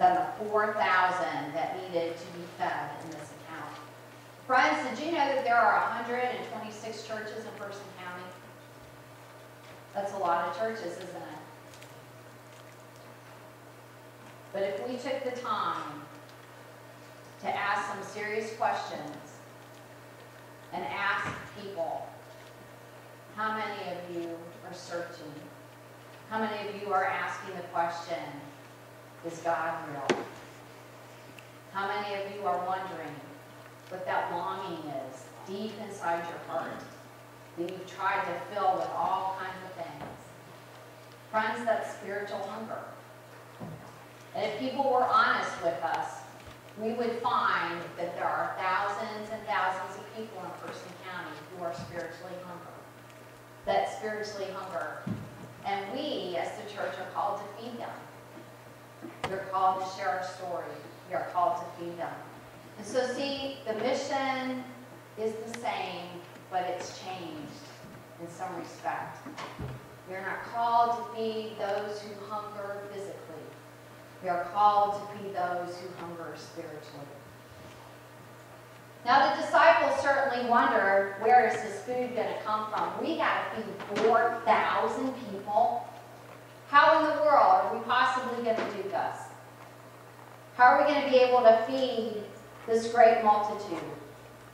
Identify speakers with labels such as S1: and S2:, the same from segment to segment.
S1: than the 4,000 that needed to be fed in this account. Friends, did you know that there are 126 churches in Person County? That's a lot of churches, isn't it? But if we took the time to ask some serious questions and ask people, how many of you are searching? How many of you are asking the question, is God real? How many of you are wondering what that longing is deep inside your heart that you've tried to fill with all kinds of things? Friends, that's spiritual hunger. And if people were honest with us, we would find that there are thousands and thousands of people in Person County who are spiritually hungry. That spiritually hunger. And we, as the church, are called to feed them. We're called to share our story. We are called to feed them. And so, see, the mission is the same, but it's changed in some respect. We are not called to feed those who hunger physically. We are called to feed those who hunger spiritually. Now, the disciples certainly wondered, where is this food going to come from? We got to feed 4,000 people. How in the world are we possibly going to do this? How are we going to be able to feed this great multitude?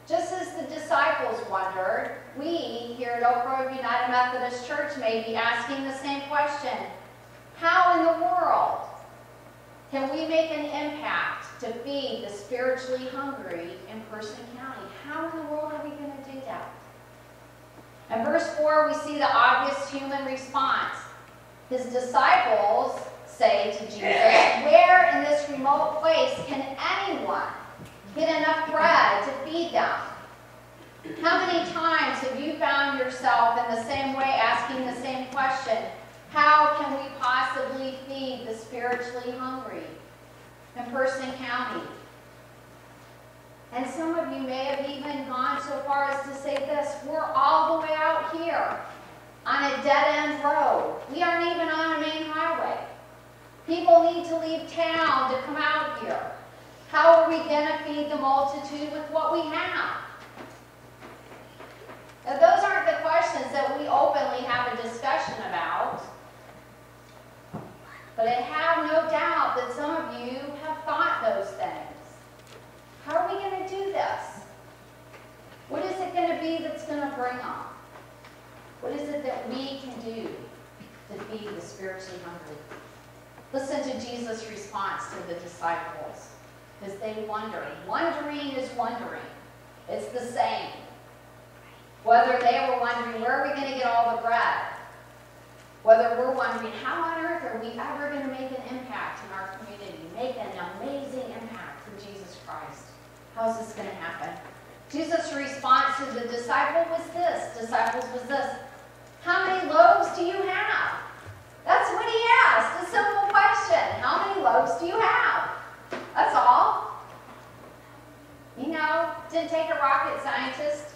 S1: Just as the disciples wondered, we here at Oak Grove United Methodist Church may be asking the same question. How in the world can we make an impact to feed the spiritually hungry in Person County? How in the world are we going to do that? In verse 4, we see the obvious human response. His disciples say to Jesus, where in this remote place can anyone get enough bread to feed them? How many times have you found yourself in the same way asking the same question? How can we possibly feed the spiritually hungry in Person County? And some of you may have even gone so far as to say this, we're all the way out here on a dead-end road. We aren't even on a main highway. People need to leave town to come out here. How are we going to feed the multitude with what we have? Now, those aren't the questions that we openly have a discussion about. But I have no doubt that some of you have thought those things. How are we going to do this? What is it going to be that's going to bring them? What is it that we can do to feed the spiritually hungry? Listen to Jesus' response to the disciples as they wonder. Wondering is wondering. It's the same. Whether they were wondering, where are we going to get all the bread? Whether we're wondering, how on earth are we ever going to make an impact in our community, make an amazing impact for Jesus Christ? How is this going to happen? Jesus' response to the disciples was this. How many loaves do you have? That's what he asked, a simple question. How many loaves do you have? That's all. You know, didn't take a rocket scientist.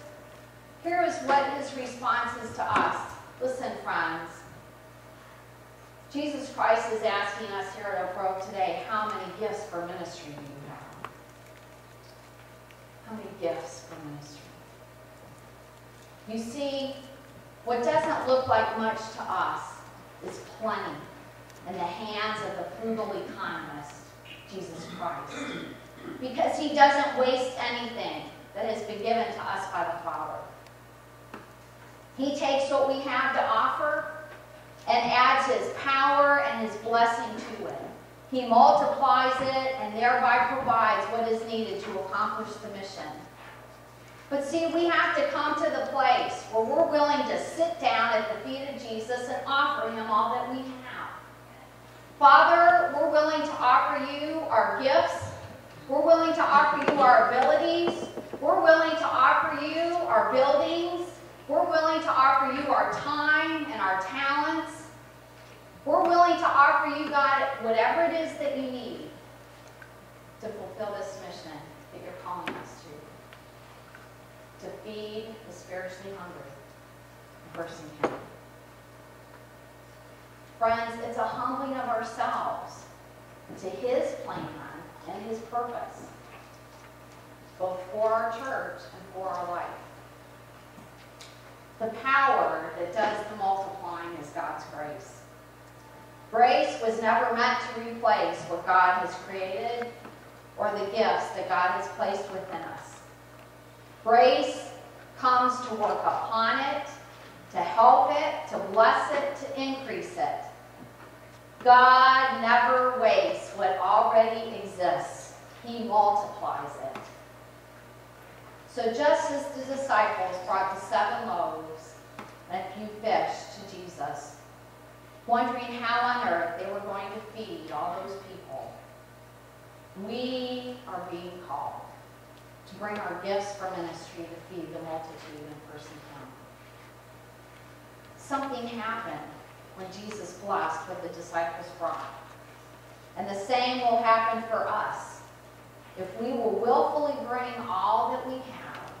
S1: Here is what his response is to us. Listen, friends. Jesus Christ is asking us here at Oak Grove today, how many gifts for ministry do you have? How many gifts for ministry? You see, what doesn't look like much to us is plenty in the hands of the frugal economist, Jesus Christ. Because he doesn't waste anything that has been given to us by the Father. He takes what we have to offer and adds his power and his blessing to it. He multiplies it and thereby provides what is needed to accomplish the mission. But see, we have to come to the place where we're willing to sit down at the feet of Jesus and offer him all that we have. Father, we're willing to offer you our gifts. We're willing to offer you our abilities. We're willing to offer you our buildings. We're willing to offer you our time and our talents. We're willing to offer you, God, whatever it is that you need to fulfill this mission that you're calling us to feed the spiritually hungry in Person County. Friends, it's a humbling of ourselves to His plan and His purpose, both for our church and for our life. The power that does the multiplying is God's grace. Grace was never meant to replace what God has created or the gifts that God has placed within us. Grace comes to work upon it, to help it, to bless it, to increase it. God never wastes what already exists. He multiplies it. So just as the disciples brought the 7 loaves and a few fish to Jesus, wondering how on earth they were going to feed all those people, we are being called to bring our gifts for ministry to feed the multitude in person county. Something happened when Jesus blessed what the disciples brought. And the same will happen for us if we will willfully bring all that we have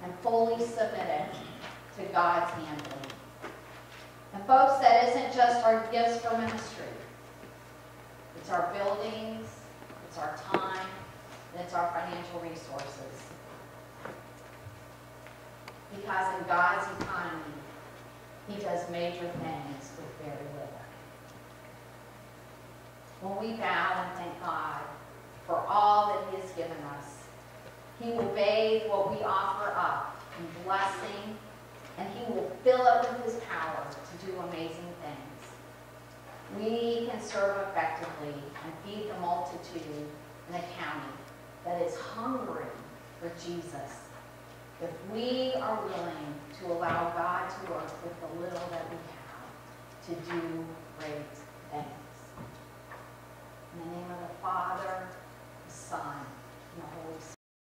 S1: and fully submit it to God's handling. And folks, that isn't just our gifts for ministry. It's our buildings, it's our time, and it's our financial resources. Because in God's economy, He does major things with very little. When we bow and thank God for all that He has given us, He will bathe what we offer up in blessing, and He will fill it with His power to do amazing things. We can serve effectively and feed the multitude in a county that is hungry for Jesus if we are willing to allow God to work with the little that we have to do great things. In the name of the Father, the Son, and the Holy Spirit.